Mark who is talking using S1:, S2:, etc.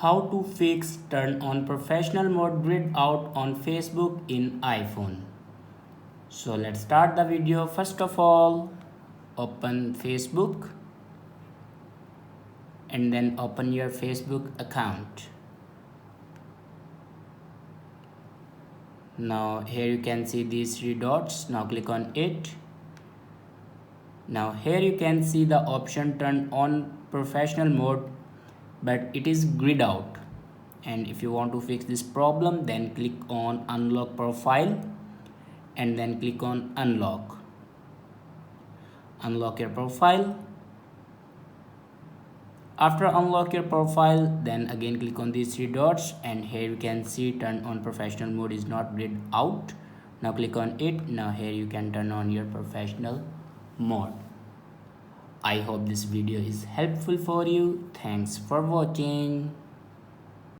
S1: How to fix turn on professional mode grid out on Facebook in iPhone. So let's start the video. First of all, open Facebook and then open your Facebook account. Now here you can see these three dots. Now click on it. Now here you can see the option turn on professional mode, but it is grayed out. And if you want to fix this problem, then click on unlock profile and then click on unlock your profile. After unlock your profile, then again click on these three dots, and here you can see turn on professional mode is not grayed out. Now click on it. Now here you can turn on your professional mode. I hope this video is helpful for you. Thanks for watching.